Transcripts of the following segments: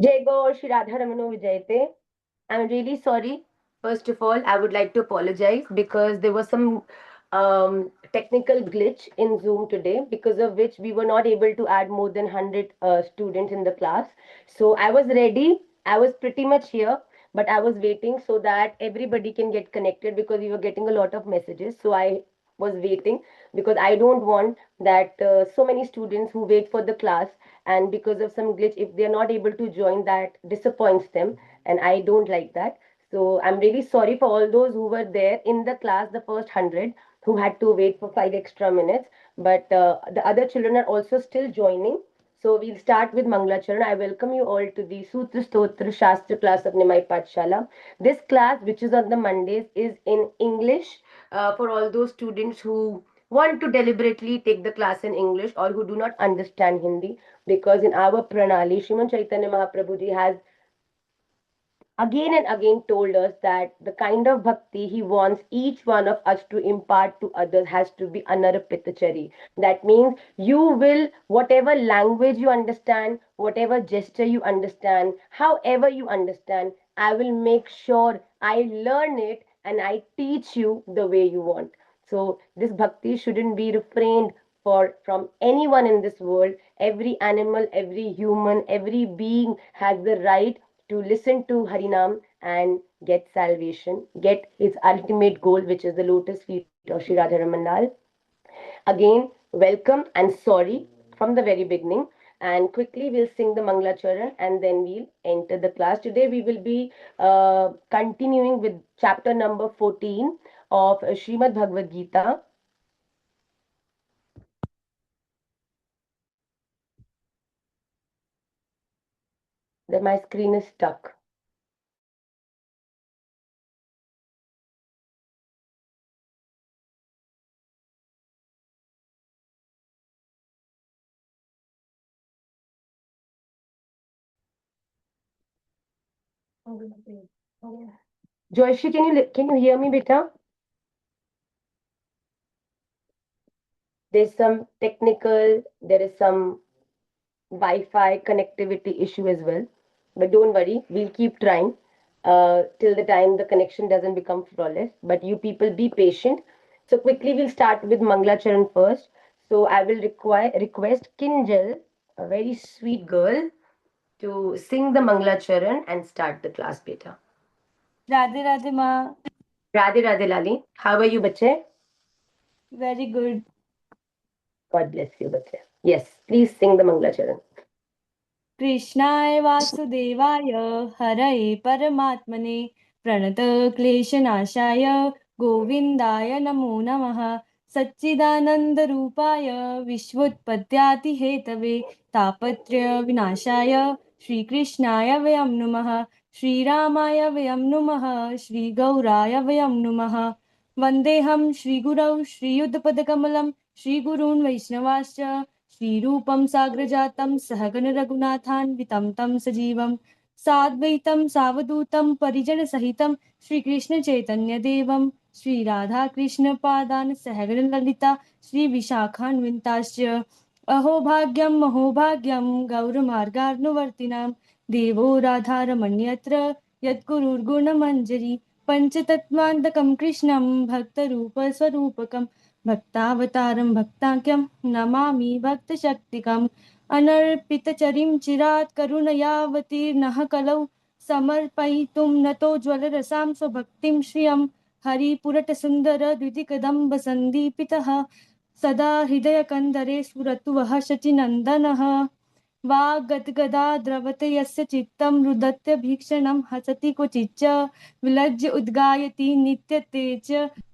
Jai Gaur Shri Radha Ramano Vijayate. I'm really sorry. First of all, I would like to apologize because there was some technical glitch in Zoom today, because of which we were not able to add more than 100 students in the class. So I was ready. I was pretty much here, but I was waiting so that everybody can get connected, because we were getting a lot of messages. So I was waiting because I don't want that so many students who wait for the class, and because of some glitch, if they're not able to join, that disappoints them, and I don't like that. So I'm really sorry for all those who were there in the class, the first 100, who had to wait for 5 extra minutes. But the other children are also still joining. So we'll start with Manglacharan. I welcome you all to the Sutra Stotra Shastra class of Nimai Pathshala. This class, which is on the Mondays, is in English for all those students who want to deliberately take the class in English or who do not understand Hindi, because in our Pranali, Sriman Chaitanya Mahaprabhuji has again and again told us that the kind of bhakti he wants each one of us to impart to others has to be anarpitachari. That means you will, whatever language you understand, whatever gesture you understand, however you understand, I will make sure I learn it and I teach you the way you want. So this bhakti shouldn't be refrained for from anyone in this world. Every animal, every human, every being has the right to listen to Harinam and get salvation, get his ultimate goal, which is the lotus feet of Sri Radharaman Lal. Again, welcome and sorry from the very beginning. And quickly, we'll sing the Mangla Charan and then we'll enter the class. Today, we will be continuing with chapter number 14 of Srimad Bhagavad Gita. That my screen is stuck. Joyshi, can you hear me, beta? There's some technical, there is some Wi-Fi connectivity issue as well. But don't worry, we'll keep trying till the time the connection doesn't become flawless. But you people be patient. So quickly, we'll start with Manglacharan first. So I will request Kinjal, a very sweet girl, to sing the Manglacharan and start the class, beta. Radhe Radhe माँ. Radhe Radhe Lali. How are you, bache? Very good. God bless you, bache. Yes, please sing the Manglacharan. कृष्णाय वासुदेवाय हरये परमात्मने प्रणतक्लेशनाशाय गोविन्दाय नमो नमः. सच्चिदानन्दरूपाय विश्वोत्पत्त्यादिहेतवे तापत्रयविनाशाय श्रीकृष्णाय वयं नुमः. श्रीरामाय वयं नुमः. श्रीगौराय वयं नुमः. वन्देऽहं श्रीगुरौ श्रीयुतपदकमलं श्रीगुरून् वैष्णवाश्च श्रीरूपं साग्रजातं सहगण रघुनाथान्वितं तं सजीवं साद्वैतं सावधूतं परिजनसहितं श्रीकृष्णचैतन्यदेवं श्रीराधाकृष्णपादान् सहगण ललिता श्रीविशाखान्विताश्च. अहोभाग्यं गौरमार्गानुवर्तिनां देवो राधारमण्यत्र यत्कुरुर्गुणमञ्जरी पञ्चतत्त्वान्तकं कृष्णं भक्तरूपस्वरूपकं भक्तावतारं भक्ताख्यं नमामि भक्तशक्तिकम्. अनर्पितचरिं चिरात् करुणयावतीर्णः कलौ समर्पयितुं नतो ज्वलरसां स्वभक्तिं श्रियं हरिपुरटसुन्दरद्युतिकदम्बसन्दीपितः सदा हृदयकन्दरे स्फुरतु वः शचीनन्दनः. वाग्गद्गदा द्रवते यस्य चित्तं रुदत्य भीक्षणं हसति क्वचिच्च विलज्य उद्गायति नित्यते च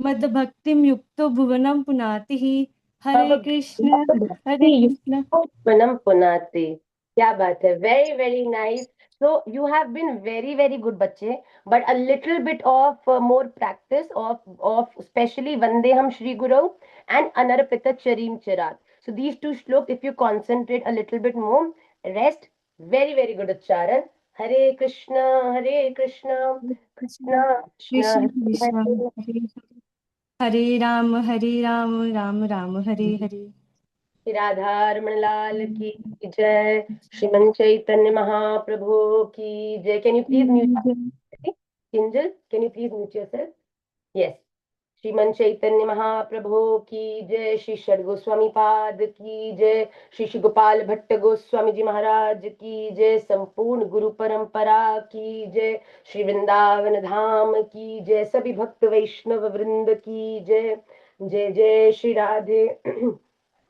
मद्भक्तिं युक्तो भुवनं पुनातिः. हरे कृष्ण हरे कृष्ण. Panam Punate. क्या बात है, very very nice. So you have been very very good बच्चे, but a little bit of more practice of especially Vandeham Shri Guru and Anarpita Charim Charat. So these two shloks, if you concentrate a little bit more, rest very very good Ucharan. Hare Krishna, Hare Krishna, Krishna Krishna, Krishna Hare Krishna Hare. Hare Hare Ram Ram Ram Hare Hare. Shri Radha Raman लाल की जय, श्रीमन चैतन्य महाप्रभु की जय. Can you please mute? Kinjal, can you please mute yourself? Yes. श्रीमन चैतन्य महाप्रभु की जय, श्री षड गोस्वामी पाद की जय, श्री श्री गोपाल भट्ट गोस्वामी जी महाराज की जय, संपूर्ण गुरु परंपरा की जय, श्री वृंदावन धाम की जय, सभी भक्त वैष्णव वृंद की जय. जय जय श्री राधे.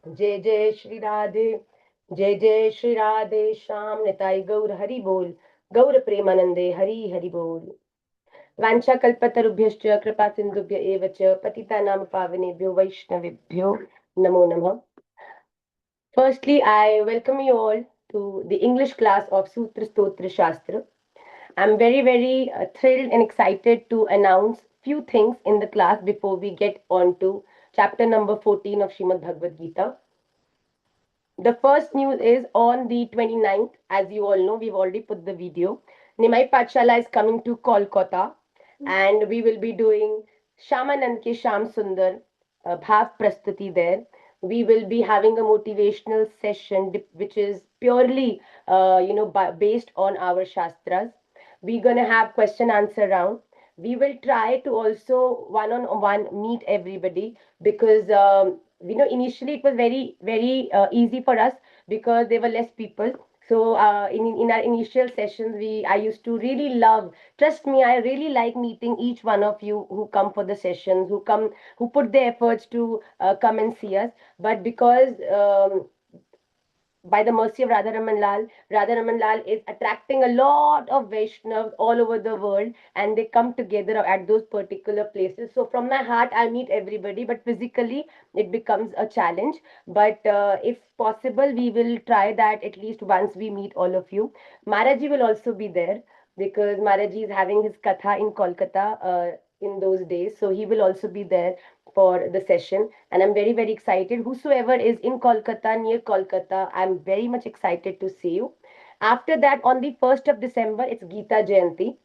जय जय श्री राधे. जय जय श्री राधे श्याम निताई गौर हरि बोल. गौर प्रेमानंदे हरि हरि बोल. वाञ्छाकल्पतरुभ्यश्च कृपा सिन्धुभ्य एव च पतितानां पावनेभ्यो वैष्णवेभ्यो नमो नमः. Firstly, I welcome you all to the English class of Sutra Stotra Shastra. I'm very thrilled and excited to announce few things in the class before we get on to chapter number 14 of Srimad Bhagavad Gita. The first news is on the 29th, as you all know, we've already put the video. Nimai Pathshala is coming to Kolkata, and we will be doing Shamanand Ke Sham Sundar Bhav Prastuti there. We will be having a motivational session which is purely, based on our Shastras. We're going to have question answer round. We will try to also one-on-one meet everybody because initially it was very easy for us because there were less people. So in our initial sessions, I used to really love. Trust me, I really like meeting each one of you who come for the sessions, who put their efforts to come and see us. But because by the mercy of Radha Raman Lal is attracting a lot of Vaishnavas all over the world, and they come together at those particular places. So from my heart, I meet everybody, but physically it becomes a challenge. But if possible, we will try that at least once we meet all of you. Maharaji will also be there because Maharaji is having his katha in Kolkata in those days. So he will also be there for the session, and I'm very excited. Whosoever is in Kolkata, near Kolkata, I'm very much excited to see you. After that, on the 1st of December, it's Gita Jayanti.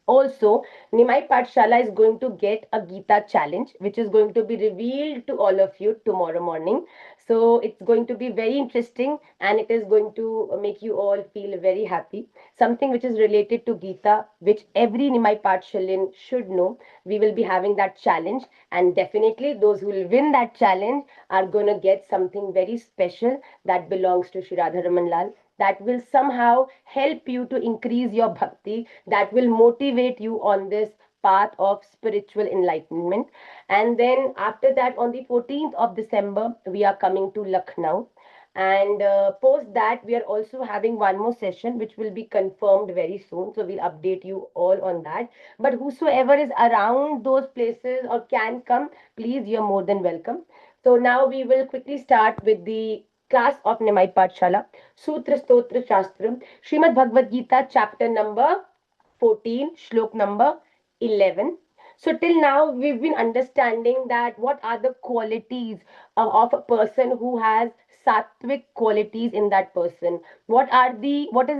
Also, Nimai Pathshala is going to get a Gita challenge, which is going to be revealed to all of you tomorrow morning. So it's going to be very interesting, and it is going to make you all feel very happy. Something which is related to Gita, which every Nimai Pathshalin should know. We will be having that challenge, and definitely those who will win that challenge are going to get something very special that belongs to Shri Radha Raman Lal, that will somehow help you to increase your bhakti, that will motivate you on this path of spiritual enlightenment. And then after that, on the 14th of December, we are coming to Lucknow. And post that, we are also having one more session which will be confirmed very soon. So we'll update you all on that. But whosoever is around those places or can come, please, you're more than welcome. So now we will quickly start with the class of Nimai Pathshala, Sutra Stotra Shastram, Srimad Bhagavad Gita, chapter number 14, shlok number 11. So till now, we've been understanding that what are the qualities of a person who has sattvic qualities in that person. What is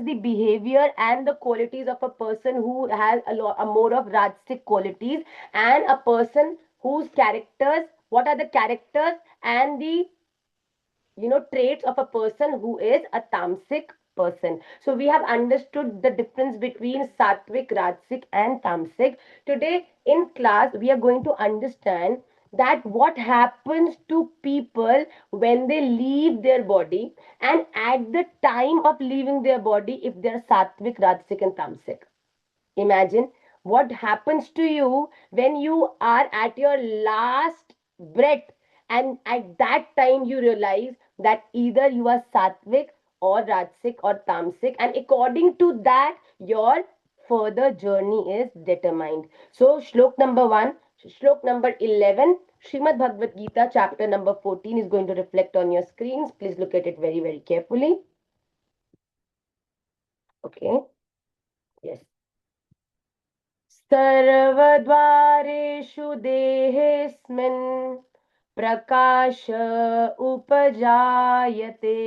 the behavior and the qualities of a person who has a more of rajasic qualities, and a person whose characters, what are the characters and the traits of a person who is a tamasic person. So we have understood the difference between sattvic, rajasic and tamasic. Today in class we are going to understand that what happens to people when they leave their body, and at the time of leaving their body, if they are sattvic, rajasic and tamasic. Imagine what happens to you when you are at your last breath, and at that time you realize that either you are sattvic or rajasic or tamasic, and according to that your further journey is determined. So shlok number 1, shlok number 11, Srimad Bhagavad Gita chapter number 14 is going to reflect on your screens. Please look at it very carefully. Okay. Yes. सर्वद्वारेषु देहेऽस्मिन् प्रकाश उपजायते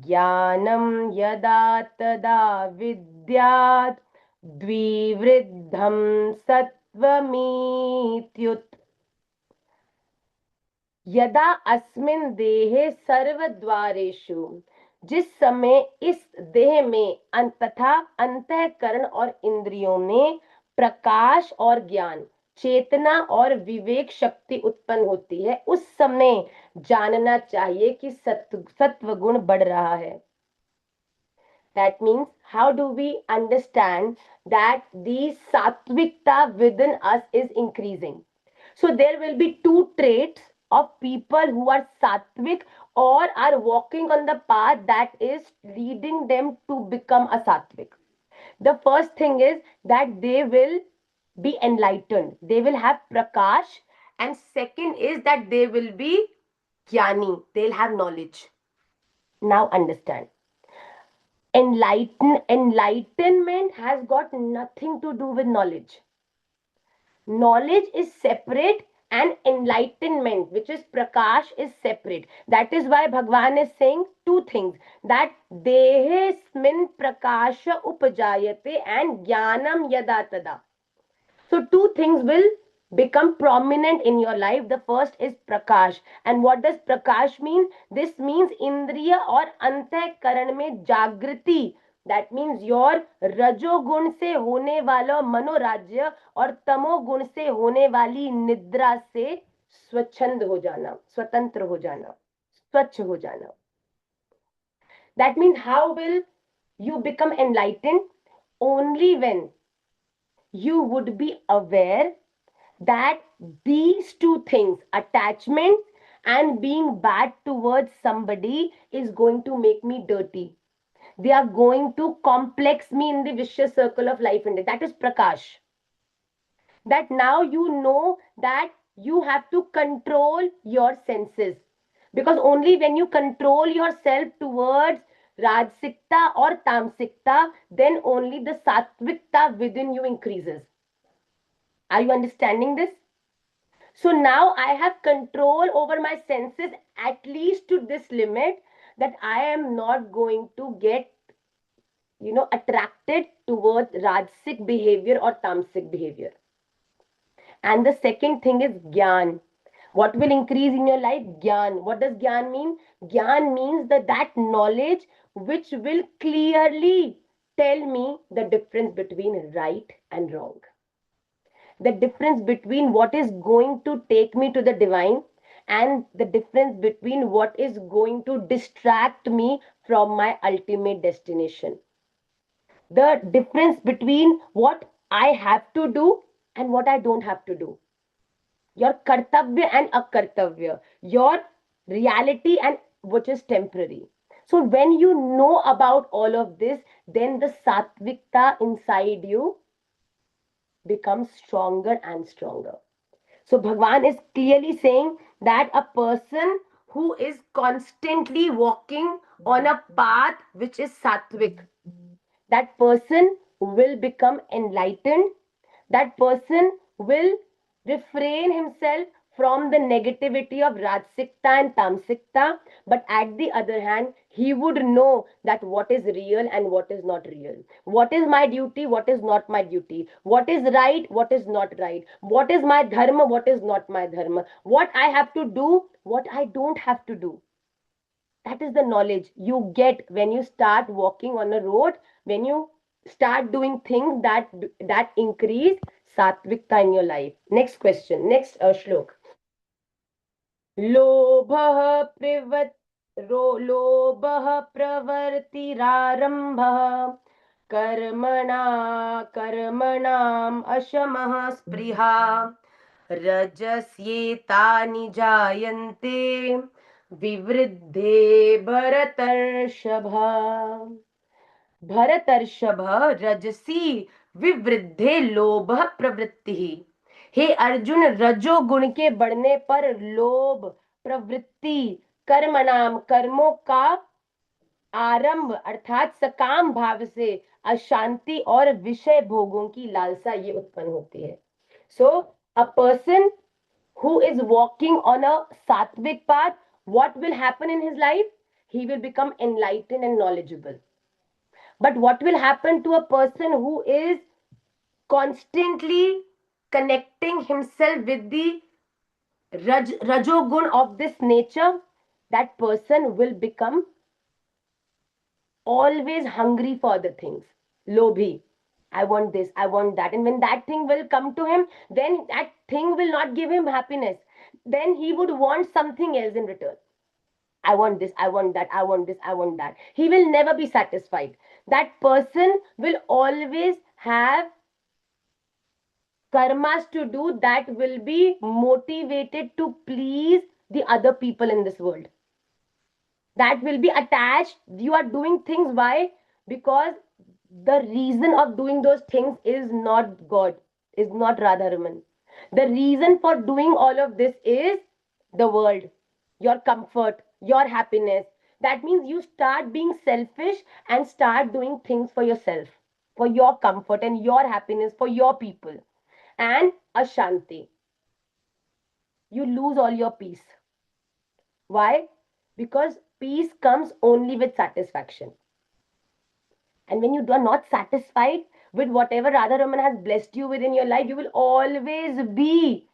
ज्ञानं यदा तदा विद्यात् द्विवृद्धं सत्त्वमित्युत. यदा अस्मिन देहे सर्वद्वारेषु, जिस समय इस देह में तथा अंतःकरण और इंद्रियों में प्रकाश और ज्ञान, चेतना और विवेक शक्ति उत्पन्न होती है, उस समय जानना चाहिए कि सत्व गुण बढ़ रहा है. That means, how do we understand that the sattvikta within us is increasing? So there will be two traits of people who are sattvic or are walking on the path that is leading them to become a sattvic. The first thing is that they will be enlightened. They will have prakash. And second is that they will be jnani. They'll have knowledge. Now understand. Enlightenment has got nothing to do with knowledge. Knowledge is separate and enlightenment, which is prakash, is separate. That is why Bhagwan is saying two things, that dehesmin prakasha upajayate and jnanam yada tada. So two things will become prominent in your life. The first is prakash. And what does prakash mean? This means indriya or antahkaran mein jagriti. That means your रजोगुण से होने वाला मनोराज्य और तमोगुण से होने वाली निद्रा से स्वच्छंद हो जाना, स्वतंत्र हो जाना, स्वच्छ हो जाना. That means how will you become enlightened? Only when you would be aware that these two things, attachment and being bad towards somebody, is going to make me dirty. They are going to complex me in the vicious circle of life and death. That is prakash. That now you know that you have to control your senses, because only when you control yourself towards rajsikta or tamsikta, then only the sattvikta within you increases. Are you understanding this? So now I have control over my senses at least to this limit, that I am not going to get, attracted towards rajasic behavior or tamasic behavior. And the second thing is gyan. What will increase in your life? Gyan. What does gyan mean? Gyan means that knowledge which will clearly tell me the difference between right and wrong, the difference between what is going to take me to the divine and the difference between what is going to distract me from my ultimate destination, the difference between what I have to do and what I don't have to do, your kartavya and akartavya, your reality and which is temporary. So when you know about all of this, then the sattvikta inside you becomes stronger and stronger. So Bhagwan is clearly saying that a person who is constantly walking on a path which is sattvic, that person will become enlightened, that person will refrain himself from the negativity of Rajsikta and Tamsikta, but at the other hand, he would know that what is real and what is not real. What is my duty, what is not my duty. What is right, what is not right. What is my dharma, what is not my dharma. What I have to do, what I don't have to do. That is the knowledge you get when you start walking on a road, when you start doing things that increase sattvikta in your life. Next question, next shlok. लोभः प्रवर्तिरारम्भः कर्मणाम् अशमः स्पृहा रजस्येतानि जायन्ते विवृद्धे भरतर्षभ. भरतर्षभ, रजसी विवृद्धे लोभ प्रवृत्ति. हे अर्जुन, रजोगुण के बढ़ने पर लोभ प्रवृत्ति, कर्मणाम, कर्मों का आरंभ अर्थात सकाम भाव से अशांति और विषय भोगों की लालसा ये उत्पन्न होती है. So a person who is walking on a sattvic path, what will happen in his life? He will become enlightened and knowledgeable. But what will happen to a person who is constantly connecting himself with the rajogun of this nature, that person will become always hungry for the things. Lobhi. I want this, I want that. And when that thing will come to him, then that thing will not give him happiness. Then he would want something else in return. I want this, I want that, I want this, I want that. He will never be satisfied. That person will always have karmas to do that will be motivated to please the other people in this world. That will be attached. You are doing things. Why? Because the reason of doing those things is not God, is not Radharaman. The reason for doing all of this is the world, your comfort, your happiness. That means you start being selfish and start doing things for yourself, for your comfort and your happiness, for your people. And Ashanti, you lose all your peace. Why? Because peace comes only with satisfaction. And when you are not satisfied with whatever Radharaman has blessed you with in your life, you will always be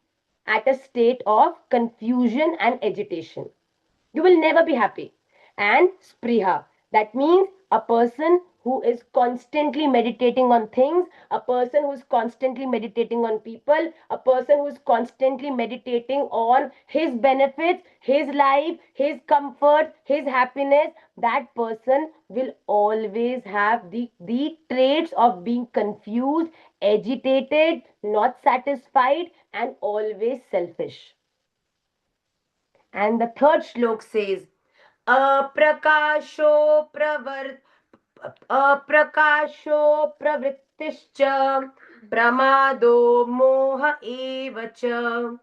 at a state of confusion and agitation. You will never be happy. And spriha, that means a person who is constantly meditating on things, a person who is constantly meditating on people, a person who is constantly meditating on his benefits, his life, his comfort, his happiness, that person will always have the traits of being confused, agitated, not satisfied, and always selfish. And the third shlok says, Aprakasho pravar Aprakasho pravrittischa pramado moha evacha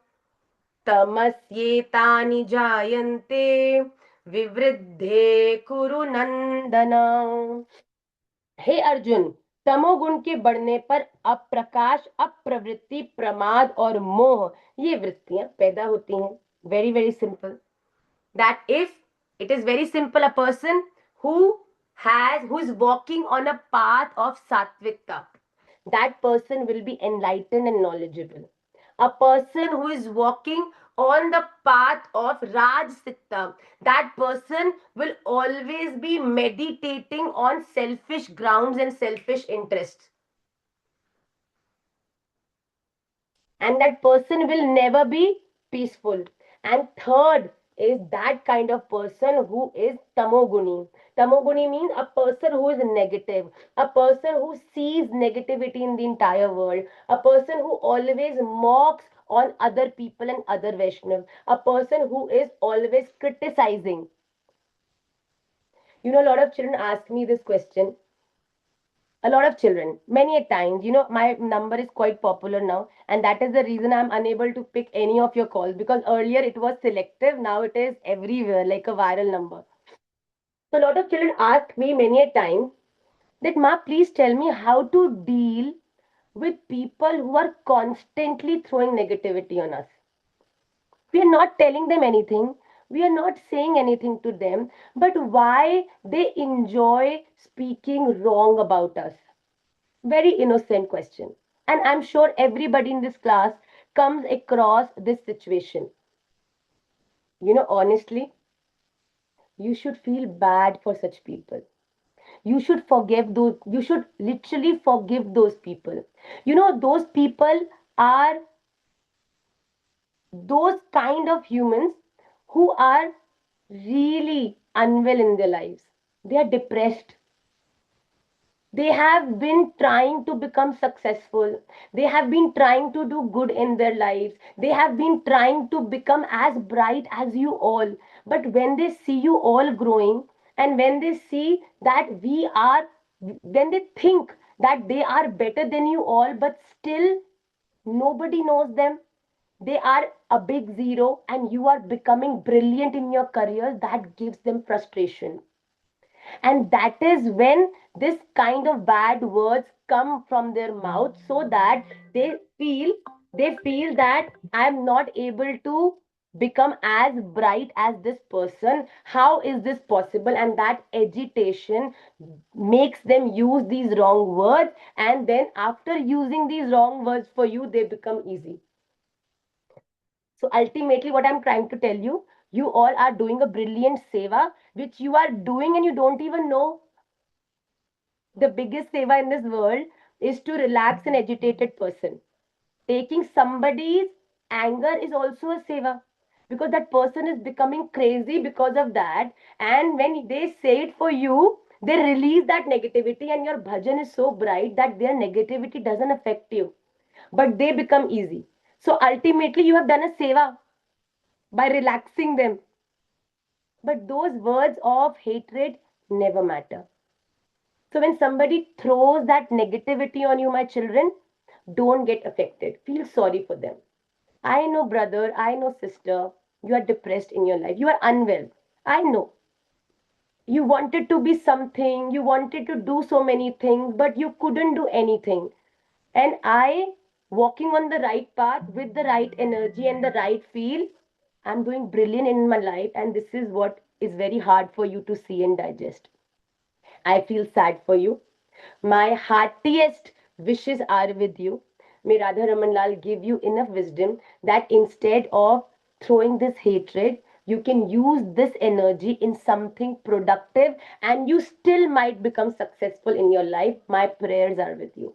tamasyetani jayante vivriddhe kuru nandana. हे अर्जुन, तमोगुण के बढ़ने पर अप्रकाश, अप्रवृत्ति, प्रमाद और मोह, ये वृत्तियां पैदा होती हैं. Very very simple. That if it is very simple, a person who is walking on a path of sattvika, that person will be enlightened and knowledgeable. A person who is walking on the path of Rajasitta, that person will always be meditating on selfish grounds and selfish interests. And that person will never be peaceful. And third is that kind of person who is tamoguni. Tamoguni means a person who is negative, a person who sees negativity in the entire world, a person who always mocks on other people and other Vaishnavas, a person who is always criticizing. You know, a lot of children ask me this question. A lot of children, many a times, you know, my number is quite popular now, and that is the reason I'm unable to pick any of your calls, because earlier it was selective, now it is everywhere like a viral number. So a lot of children ask me many a time that, Ma, please tell me how to deal with people who are constantly throwing negativity on us. We are not telling them anything, we are not saying anything to them, but why they enjoy speaking wrong about us? Very innocent question. And I'm sure everybody in this class comes across this situation. You know, honestly, you should feel bad for such people. You should forgive those, you should literally forgive those people. You know, those people are those kind of humans who are really unwell in their lives. They are depressed. They have been trying to become successful. They have been trying to do good in their lives. They have been trying to become as bright as you all. But when they see you all growing, and when they see that when they think that they are better than you all, but still nobody knows them, they are a big zero, and you are becoming brilliant in your career, that gives them frustration. And that is when this kind of bad words come from their mouth, so that feel they feel that I am not able to become as bright as this person. How is this possible? And that agitation makes them use these wrong words, and then after using these wrong words for you, they become easy. So ultimately, what I'm trying to tell you, you all are doing a brilliant seva, which you are doing and you don't even know. The biggest seva in this world is to relax an agitated person. Taking somebody's anger is also a seva, because that person is becoming crazy because of that. And when they say it for you, they release that negativity, and your bhajan is so bright that their negativity doesn't affect you, but they become easy. So ultimately, you have done a seva by relaxing them. But those words of hatred never matter. So when somebody throws that negativity on you, my children, don't get affected. Feel sorry for them. I know, brother, I know, sister, you are depressed in your life. You are unwell. I know. You wanted to be something, you wanted to do so many things, but you couldn't do anything. And I, walking on the right path with the right energy and the right feel, I'm doing brilliant in my life. And this is what is very hard for you to see and digest. I feel sad for you. My heartiest wishes are with you. May Radha Raman Lal give you enough wisdom that instead of throwing this hatred, you can use this energy in something productive and you still might become successful in your life. My prayers are with you.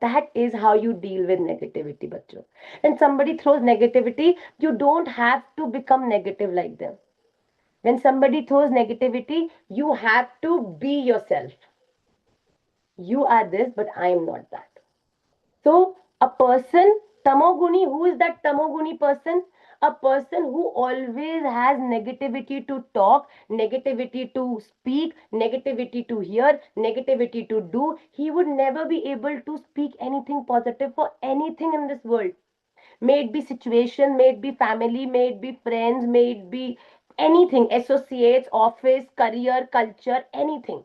That is how you deal with negativity, bachcho. When somebody throws negativity, you don't have to become negative like them. When somebody throws negativity, you have to be yourself. You are this, but I am not that. So, a person, tamoguni, who is that tamoguni person? A person who always has negativity to talk, negativity to speak, negativity to hear, negativity to do. He would never be able to speak anything positive for anything in this world. May it be situation, may it be family, may it be friends, may it be anything, associates, office, career, culture, anything.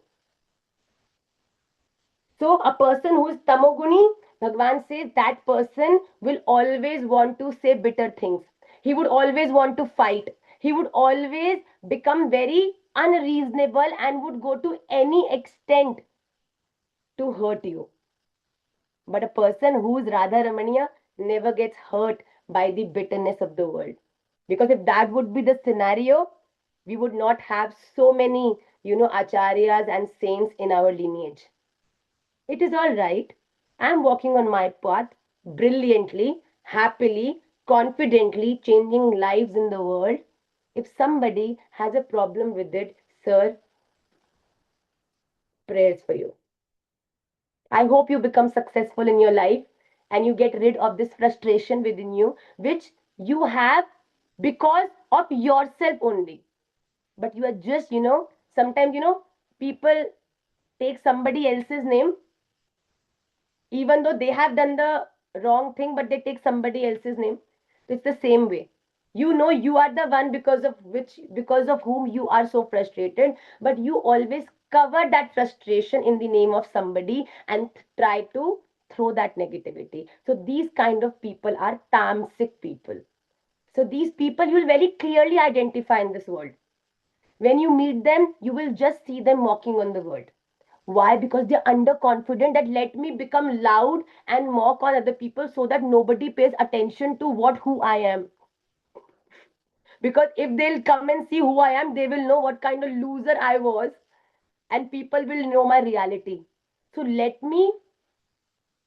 So a person who is tamoguni, Bhagwan says that person will always want to say bitter things. He would always want to fight. He would always become very unreasonable and would go to any extent to hurt you. But a person who is Radha Ramaniya never gets hurt by the bitterness of the world. Because if that would be the scenario, we would not have so many, acharyas and saints in our lineage. It is all right. I'm walking on my path brilliantly, happily, confidently, changing lives in the world. If somebody has a problem with it, sir, prayers for you. I hope you become successful in your life and you get rid of this frustration within you, which you have because of yourself only. But you are just, sometimes, people take somebody else's name even though they have done the wrong thing, but they take somebody else's name. It's the same way. You are the one because of whom you are so frustrated, but you always cover that frustration in the name of somebody and try to throw that negativity. So these kind of people are tamasic people. So these people you will very clearly identify in this world. When you meet them, you will just see them walking on the world. Why? Because they're underconfident that let me become loud and mock on other people so that nobody pays attention to who I am. Because if they'll come and see who I am, they will know what kind of loser I was, and people will know my reality. So let me,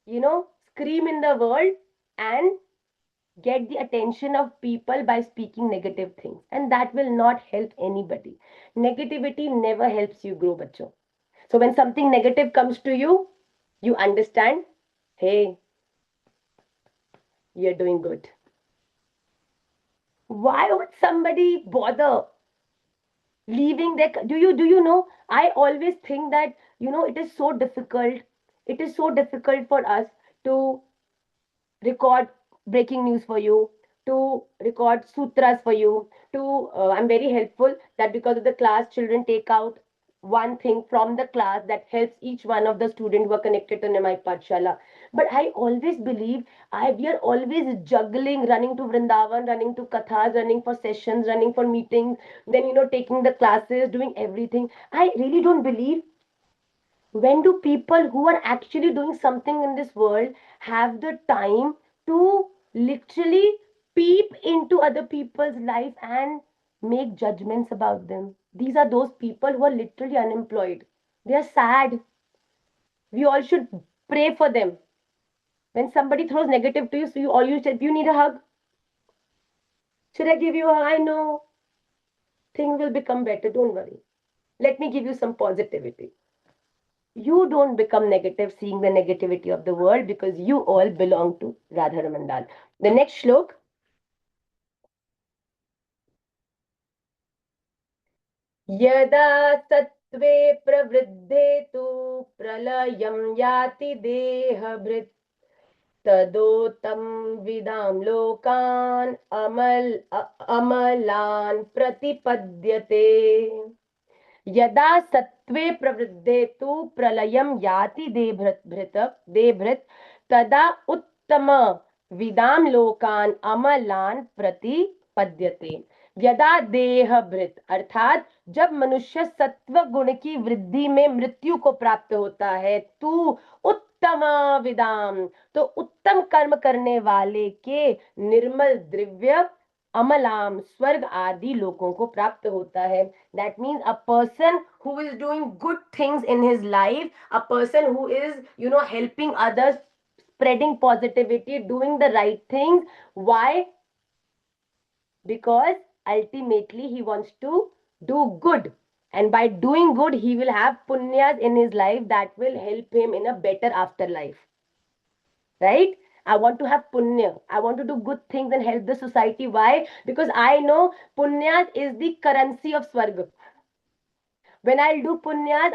scream in the world and get the attention of people by speaking negative things. And that will not help anybody. Negativity never helps you grow, bacho. So when something negative comes to you, you understand, hey, you're doing good. Why would somebody bother leaving their do you know, I always think that it is so difficult, for us to record breaking news for you, to record sutras for you, to I'm very helpful that because of the class children take out one thing from the class that helps each one of the students who are connected to my Pathshala. But I always believe we are always juggling, running to Vrindavan, running to Kathas, running for sessions, running for meetings, then taking the classes, doing everything. I really don't believe, when do people who are actually doing something in this world have the time to literally into other people's life and make judgments about them. These are those people who are literally unemployed. They are sad. We all should pray for them. When somebody throws negative to you, so you said, you need a hug. Should I give you a hug? I know things will become better. Don't worry. Let me give you some positivity. You don't become negative seeing the negativity of the world because you all belong to Radha Ramandal. The next shlok. यदा सत्त्वे प्रवृद्धे तु प्रलयं याति देहभृत् तदोतं विदां लोकान् अमलान् प्रतिपद्यते यदा सत्त्वे प्रवृद्धे तु प्रलयं याति देभृत् तदा उत्तम विदां लोकान् अमलान् प्रतिपद्यते यदा देहभृत अर्थात जब मनुष्य सत्व गुण की वृद्धि में मृत्यु को प्राप्त होता है तू उत्तम विदाम तो उत्तम कर्म करने वाले के निर्मल द्रव्य अमलाम स्वर्ग आदि लोगों को प्राप्त होता है. That means a person who is doing good things in his life, a person who is helping others, spreading positivity, doing the right things. Why? Because ultimately he wants to do good, and by doing good he will have punyas in his life that will help him in a better afterlife, right? I want to have punya. I want to do good things and help the society. Why? Because I know punyas is the currency of swarga. When I'll do punyas,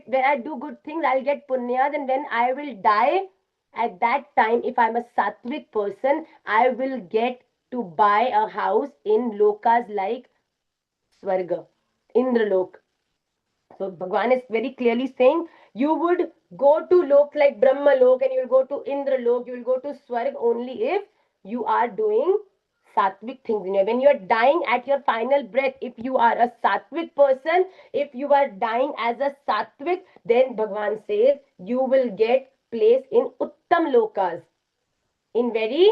when I do good things, I'll get punyas, and when I will die, at that time, if I'm a sattvic person, I will get to buy a house in lokas like Swarga, Indralok. So Bhagwan is very clearly saying you would go to lok like Brahma Lok and you'll go to Indralok, you will go to Swarg only if you are doing sattvic things in your. When you are dying at your final breath, if you are a sattvic person, if you are dying as a sattvic, then Bhagwan says you will get place in Uttam Lokas, in very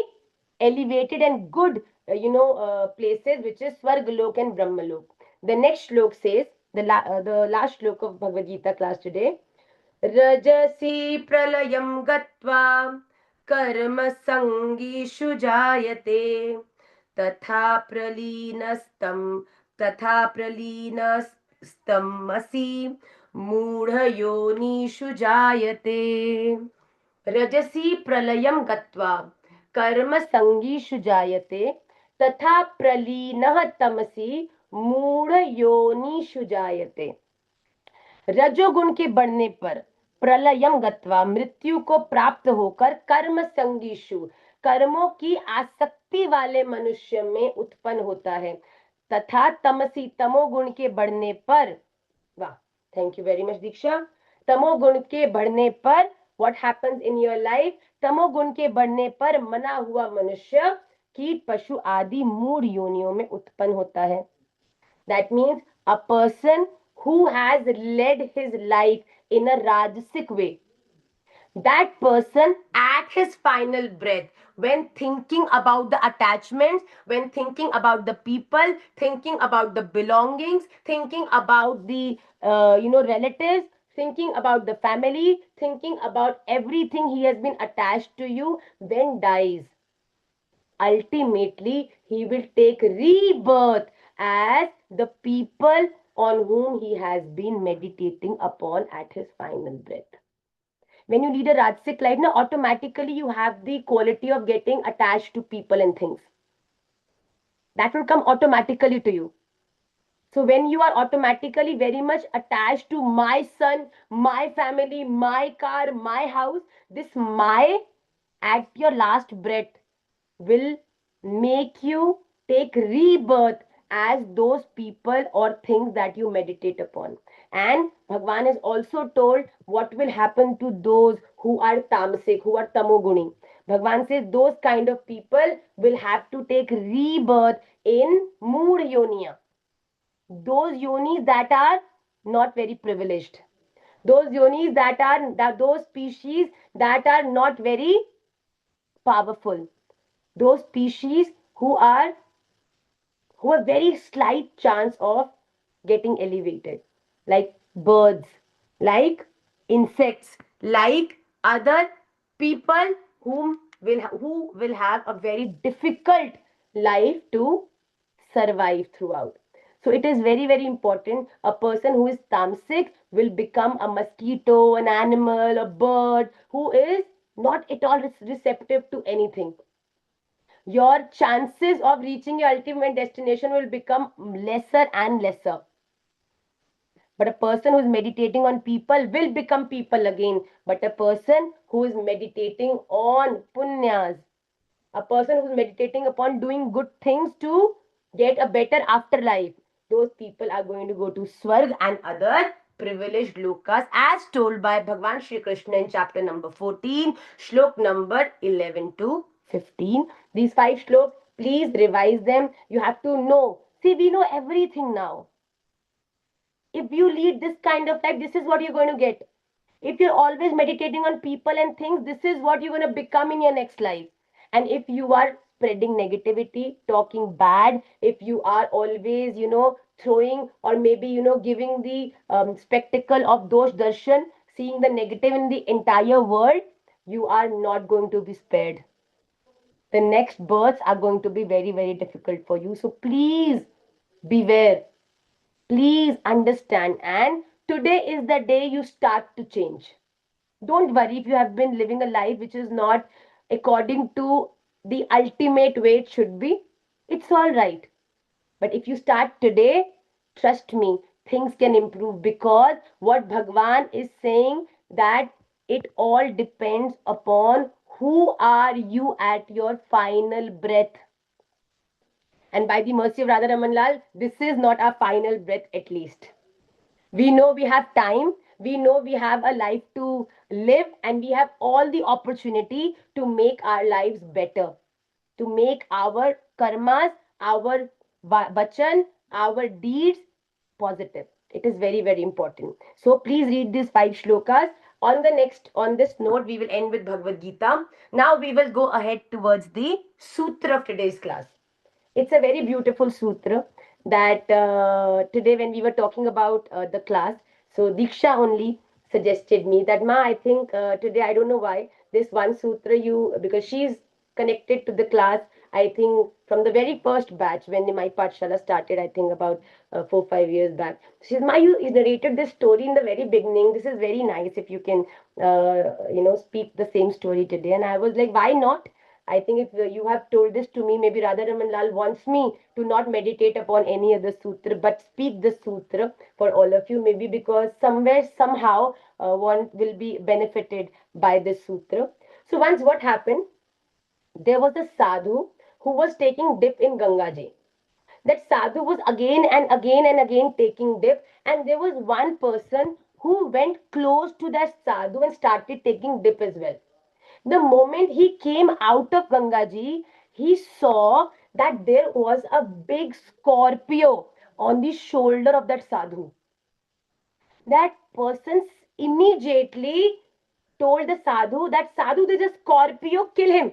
elevated and good places, which is Swargalok and Brahmalok. The next shlok says, the last shlok of Bhagavad Gita class today, Rajasi pralayam gatva karma sangishu jayate tatha praleenastamasi mudha yonishu jayate. रजसी प्रलयम गत्वा कर्म संगीषु जायते तथा प्रलीनः तमसी मूढ़ योनिषु जायते. रजोगुण के बढ़ने पर प्रलयम गत्वा मृत्यु को प्राप्त होकर कर्म संगीषु कर्मों की आसक्ति वाले मनुष्य में उत्पन्न होता है तथा तमसी तमोगुण के बढ़ने पर, वाह, थैंक यू वेरी मच दीक्षा, तमोगुण के बढ़ने पर what happens in your life, तमोगुण के बढ़ने पर मना हुआ मनुष्य कीट पशु आदि मूढ़ योनियों में उत्पन्न होता है. That means a person who has led his life in a rajasic way, that person at his final breath, when thinking about the attachments, when thinking about the people, thinking about the belongings, thinking about the relatives, thinking about the family, thinking about everything he has been attached to you, then dies. Ultimately, he will take rebirth as the people on whom he has been meditating upon at his final breath. When you lead a Rajasic life, now automatically you have the quality of getting attached to people and things. That will come automatically to you. So when you are automatically very much attached to my son, my family, my car, my house, this my at your last breath will make you take rebirth as those people or things that you meditate upon. And Bhagwan has also told what will happen to those who are tamasic, who are tamoguni. Bhagwan says those kind of people will have to take rebirth in mood yoniya. Those yonis that are not very privileged. Those yonis those species that are not very powerful. Those species who are who have very slight chance of getting elevated, like birds, like insects, like other people who will have a very difficult life to survive throughout. So it is very, very important. A person who is tamasic will become a mosquito, an animal, a bird who is not at all receptive to anything. Your chances of reaching your ultimate destination will become lesser and lesser. But a person who is meditating on people will become people again. But a person who is meditating on punyas, a person who is meditating upon doing good things to get a better afterlife, those people are going to go to Swarg and other privileged lokas as told by Bhagwan Shri Krishna in chapter number 14, shlok number 11 to 15. These 5 shloks, please revise them. You have to know. See, we know everything now. If you lead this kind of life, this is what you're going to get. If you're always meditating on people and things, this is what you're going to become in your next life. And if you are spreading negativity, talking bad, if you are always, throwing or maybe, giving the spectacle of dosh darshan, seeing the negative in the entire world, you are not going to be spared. The next births are going to be very, very difficult for you. So please beware. Please understand. And today is the day you start to change. Don't worry if you have been living a life which is not according to the ultimate way it should be. It's all right. But if you start today, trust me, things can improve because what Bhagwan is saying that it all depends upon who are you at your final breath. And by the mercy of Radha Raman Lal, this is not our final breath at least. We know we have time, we know we have a life to live, and we have all the opportunity to make our lives better, to make our karmas, our bachan, our deeds positive. It is very, very important. So please read these 5 shlokas. On this note, we will end with Bhagavad Gita. Now we will go ahead towards the sutra of today's class. It's a very beautiful sutra that today when we were talking about the class, so Diksha only suggested me that Ma, I think today I don't know why this one sutra because she's connected to the class. I think from the very first batch when my Pathshala started, I think about 4 5 years back. She's Ma, you narrated this story in the very beginning. This is very nice. If you can, speak the same story today. And I was like, why not? I think if you have told this to me, maybe Radha Raman Lal wants me to not meditate upon any other sutra, but speak the sutra for all of you, maybe because somewhere, somehow, one will be benefited by this sutra. So once what happened, there was a sadhu who was taking dip in Gangaji. That sadhu was again and again and again taking dip, and there was one person who went close to that sadhu and started taking dip as well. The moment he came out of Gangaji, he saw that there was a big scorpio on the shoulder of that sadhu. That person immediately told the sadhu that sadhu, there's a scorpio, kill him.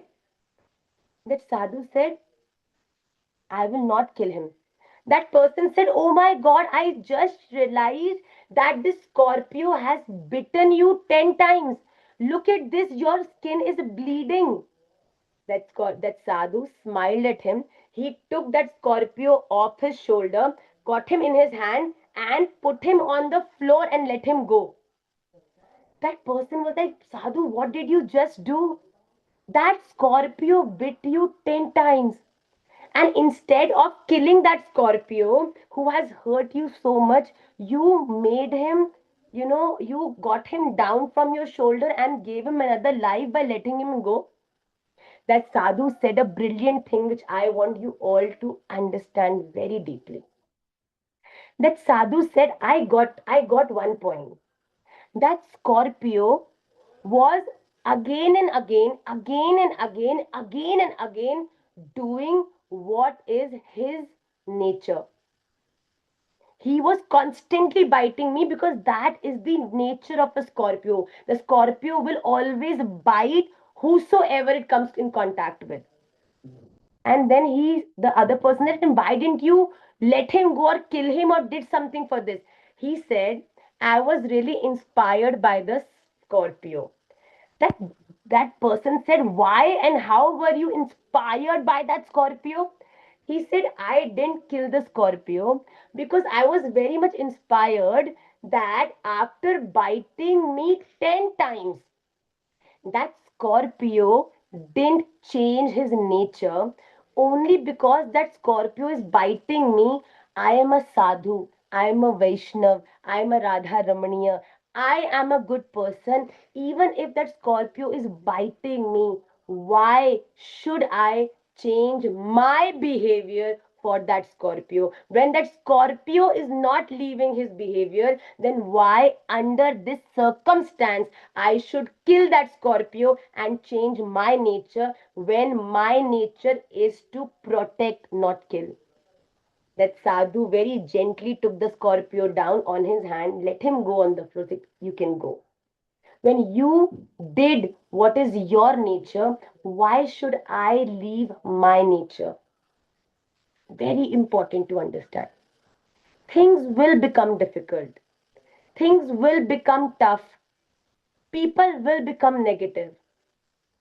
That sadhu said, I will not kill him. That person said, oh my God, I just realized that this scorpio has bitten you 10 times. Look at this, your skin is bleeding. That sadhu smiled at him. He took that scorpio off his shoulder, got him in his hand, and put him on the floor and let him go. That person was like, Sadhu, what did you just do? That scorpio bit you 10 times. And instead of killing that scorpio who has hurt you so much, you made him, you got him down from your shoulder and gave him another life by letting him go. That sadhu said a brilliant thing which I want you all to understand very deeply. That sadhu said, I got one point. That Scorpio was again and again, again and again, again and again doing what is his nature. He was constantly biting me because that is the nature of a Scorpio. The Scorpio will always bite whosoever it comes in contact with. And then the other person said, why didn't you let him go or kill him or did something for this? He said, I was really inspired by the Scorpio. That that person said, why and how were you inspired by that Scorpio? He said, I didn't kill the Scorpio because I was very much inspired that after biting me 10 times, that Scorpio didn't change his nature. Only because that Scorpio is biting me, I am a sadhu, I am a Vaishnav, I am a Radha Ramaniya, I am a good person. Even if that Scorpio is biting me, why should I change my behavior for that Scorpio? When that Scorpio is not leaving his behavior, then why, under this circumstance, I should kill that Scorpio and change my nature when my nature is to protect, not kill? That sadhu very gently took the Scorpio down on his hand, let him go on the floor, said, you can go. When you did what is your nature, why should I leave my nature? Very important to understand. Things will become difficult. Things will become tough. People will become negative.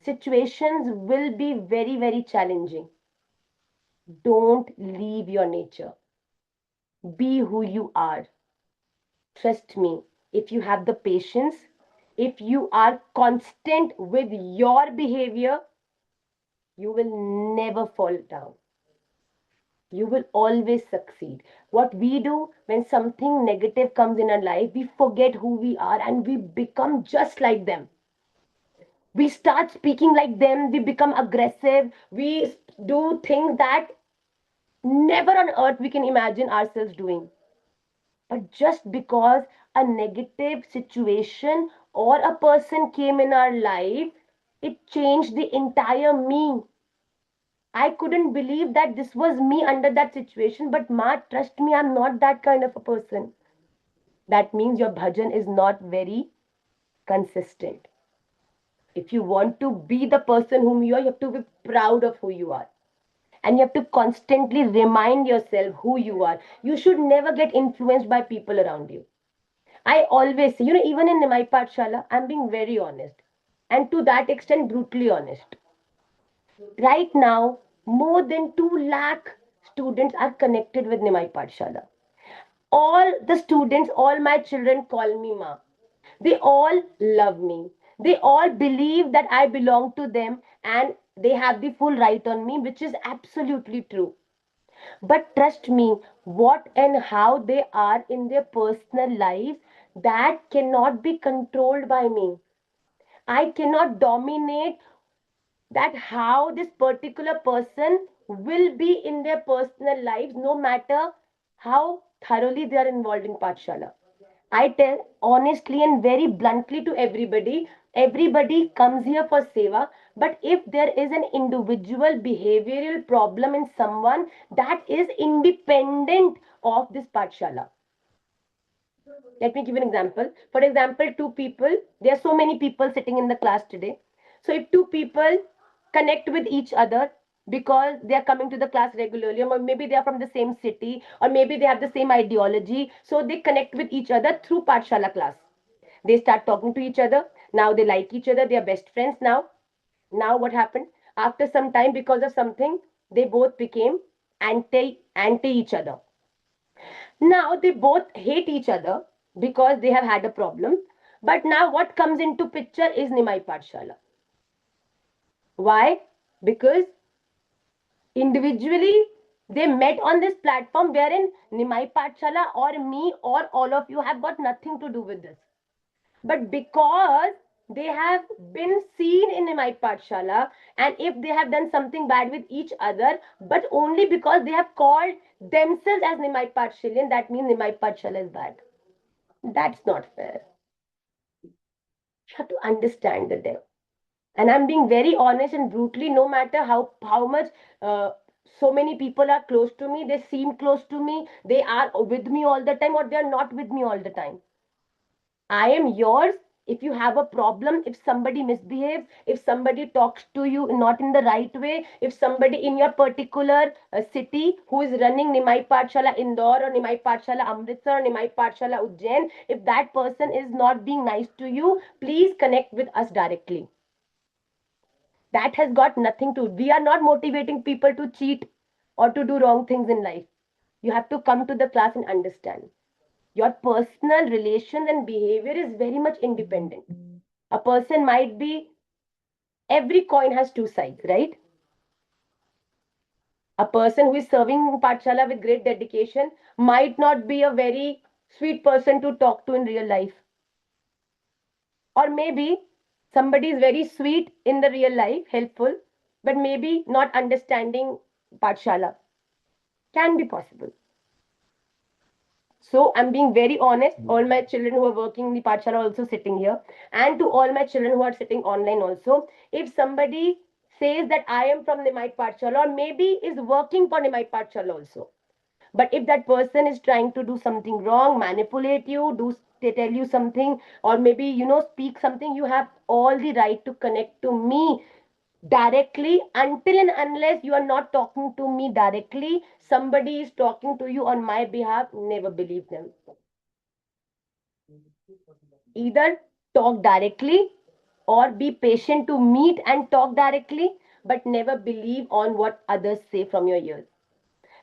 Situations will be very, very challenging. Don't leave your nature. Be who you are. Trust me, if you have the patience, if you are constant with your behavior, you will never fall down. You will always succeed. What we do when something negative comes in our life, we forget who we are and we become just like them. We start speaking like them, we become aggressive, we do things that never on earth we can imagine ourselves doing. But just because a negative situation or a person came in our life, it changed the entire me. I couldn't believe that this was me under that situation, but Ma, trust me, I'm not that kind of a person. That means your bhajan is not very consistent. If you want to be the person whom you are, you have to be proud of who you are. And you have to constantly remind yourself who you are. You should never get influenced by people around you. I always say, even in my Pathshala, I'm being very honest. And to that extent, brutally honest. Right now, more than 2 lakh students are connected with Nimai Pathshala. All the students, all my children call me Ma. They all love me. They all believe that I belong to them and they have the full right on me, which is absolutely true. But trust me, what and how they are in their personal lives, that cannot be controlled by me. I cannot dominate that how this particular person will be in their personal lives, no matter how thoroughly they are involved in Pathshala. I tell honestly and very bluntly to everybody, everybody comes here for seva, but if there is an individual behavioral problem in someone, that is independent of this Pathshala. Let me give you an example. For example, two people, there are so many people sitting in the class today. So if two people connect with each other because they are coming to the class regularly, or maybe they are from the same city, or maybe they have the same ideology, so they connect with each other through Pathshala class. They start talking to each other. Now they like each other. They are best friends now. Now what happened? After some time, because of something, they both became anti each other. Now they both hate each other because they have had a problem. But now what comes into picture is Nimai Pathshala. Why? Because individually they met on this platform wherein Nimai Pathshala or me or all of you have got nothing to do with this. But because they have been seen in Nimai Pathshala, and if they have done something bad with each other, but only because they have called themselves as Nimai Pathshalian, that means Nimai Pathshala is bad. That's not fair. You have to understand the depth. And I'm being very honest and brutally, no matter how much so many people are close to me, they seem close to me, they are with me all the time, or they are not with me all the time. I am yours If you have a problem, if somebody misbehaves, if somebody talks to you not in the right way, if somebody in your particular city who is running Nimai Pathshala Indore or Nimai Pathshala Amritsar, Nimai Pathshala Ujjain, if that person is not being nice to you, please connect with us directly. That has got nothing to, we are not motivating people to cheat or to do wrong things in life. You have to come to the class and understand. Your personal relations and behavior is very much independent. A person might be, every coin has two sides, right? A person who is serving Pathshala with great dedication might not be a very sweet person to talk to in real life. Or maybe somebody is very sweet in the real life, helpful, but maybe not understanding Pathshala. Can be possible. So I'm being very honest. All my children who are working in the Pathshala also sitting here, and to all my children who are sitting online also. If somebody says that I am from Nimai Pathshala, or maybe is working for Nimai Pathshala also, but if that person is trying to do something wrong, manipulate you, they tell you something, or maybe speak something, you have all the right to connect to me directly. Until and unless you are not talking to me directly, somebody is talking to you on my behalf, never believe them. Either talk directly or be patient to meet and talk directly, but never believe on what others say from your ears.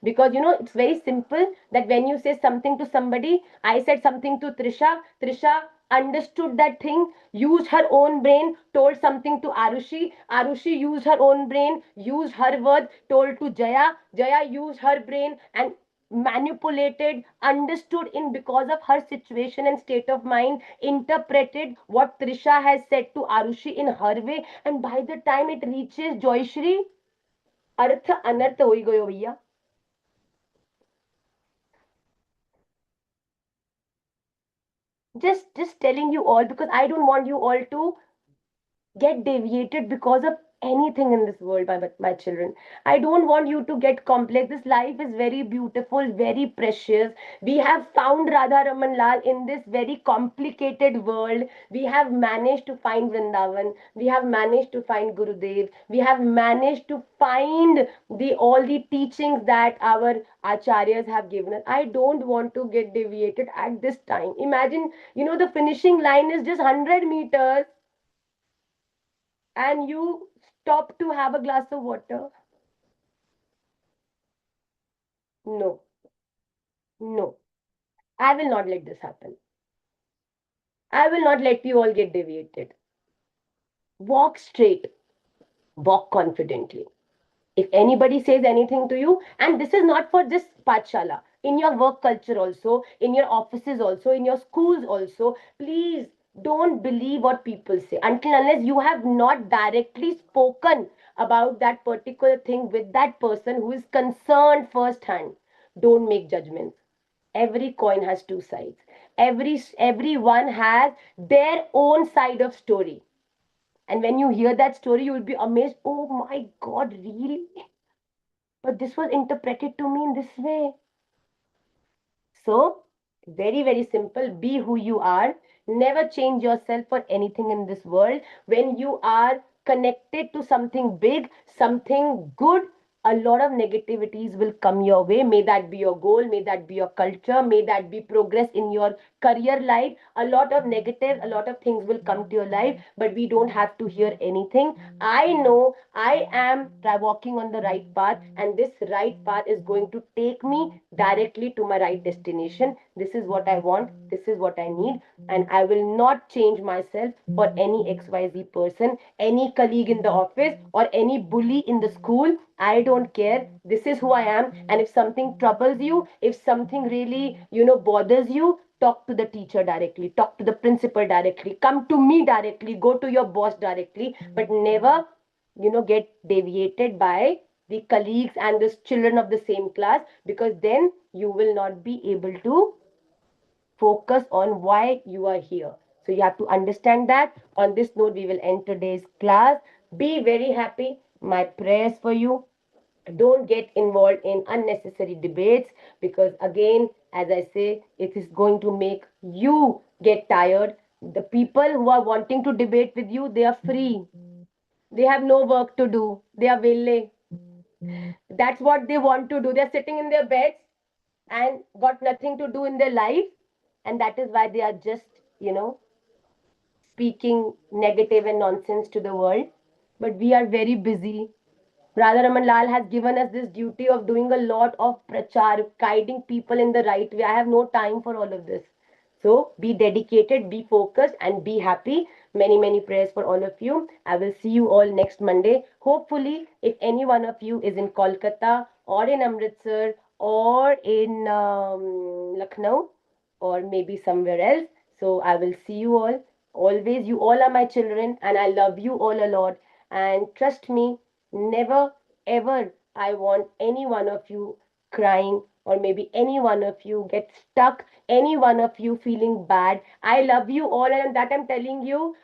Because it's very simple that when you say something to somebody, I said something to Trisha understood that thing, used her own brain, told something to Arushi used her own brain, used her words, told to Jaya used her brain and manipulated, understood in because of her situation and state of mind, interpreted what Trisha has said to Arushi in her way, and by the time it reaches Joyshri, अर्थ अनर्थ हो गयो भैया. Just telling you all, because I don't want you all to get deviated because of anything in this world by my children. I don't want you to get complex. This life is very beautiful, very precious. We have found Radha Raman Lal in this very complicated world. We have managed to find Vrindavan. We have managed to find Gurudev. We have managed to find the all the teachings that our acharyas have given us. I don't want to get deviated at this time. Imagine, the finishing line is just 100 meters and you stop to have a glass of water. No, no, I will not let this happen. I will not let you all get deviated. Walk straight, walk confidently. If anybody says anything to you, and this is not for this Pathshala, in your work culture also, in your offices also, in your schools also, please don't believe what people say until unless you have not directly spoken about that particular thing with that person who is concerned firsthand. Don't make judgments. Every coin has two sides. Everyone has their own side of story. And when you hear that story, you will be amazed. Oh my God, really? But this was interpreted to me in this way. So, very, very simple. Be who you are. Never change yourself for anything in this world. When you are connected to something big, something good, a lot of negativities will come your way. May that be your goal, may that be your culture, may that be progress in your career life. A lot of negative, a lot of things will come to your life, but we don't have to hear anything. I know I am walking on the right path, and this right path is going to take me directly to my right destination. This is what I want, this is what I need, and I will not change myself for any XYZ person, any colleague in the office, or any bully in the school. I don't care. This is who I am. And if something troubles you, if something really, bothers you, talk to the teacher directly, talk to the principal directly, come to me directly, go to your boss directly, but never, get deviated by the colleagues and the children of the same class, because then you will not be able to focus on why you are here. So you have to understand that. On this note, we will end today's class. Be very happy. My prayers for you. Don't get involved in unnecessary debates, because again, as I say, it is going to make you get tired The people who are wanting to debate with you, they are free. They have no work to do. They are velle. That's what they want to do. They're sitting in their beds and got nothing to do in their life. And that is why they are just, speaking negative and nonsense to the world. But we are very busy. Radha Raman Lal has given us this duty of doing a lot of prachar, guiding people in the right way. I have no time for all of this. So be dedicated, be focused, and be happy. Many, many prayers for all of you. I will see you all next Monday. Hopefully, if any one of you is in Kolkata or in Amritsar or in Lucknow or maybe somewhere else. So I will see you all. Always, you all are my children, and I love you all a lot. And trust me, never ever I want any one of you crying, or maybe any one of you get stuck, any one of you feeling bad. I love you all, and that I'm telling you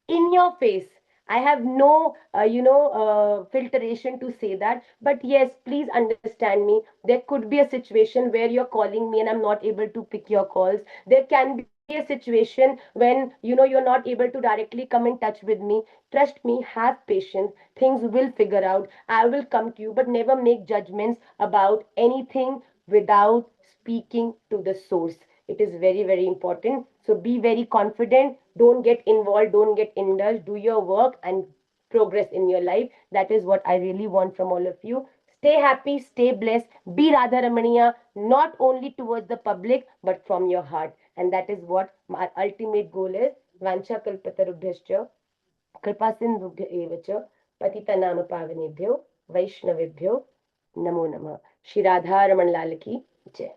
in your face. I have no, filtration to say that. But yes, please understand me. There could be a situation where you're calling me and I'm not able to pick your calls. There can be a situation when, you're not able to directly come in touch with me. Trust me, have patience. Things will figure out. I will come to you, but never make judgments about anything without speaking to the source. It is very, very important. So be very confident. Don't get involved. Don't get indulged. Do your work and progress in your life. That is what I really want from all of you. Stay happy, stay blessed, be Radha Ramaniya, not only towards the public, but from your heart. And that is what my ultimate goal is. Vancha kalpatarubhyascha, कृपा सिंधुभ्य एव च पतितनाम पावनेभ्यो वैष्णवेभ्यो नमो नमः. श्री राधा रमन लाल की जय.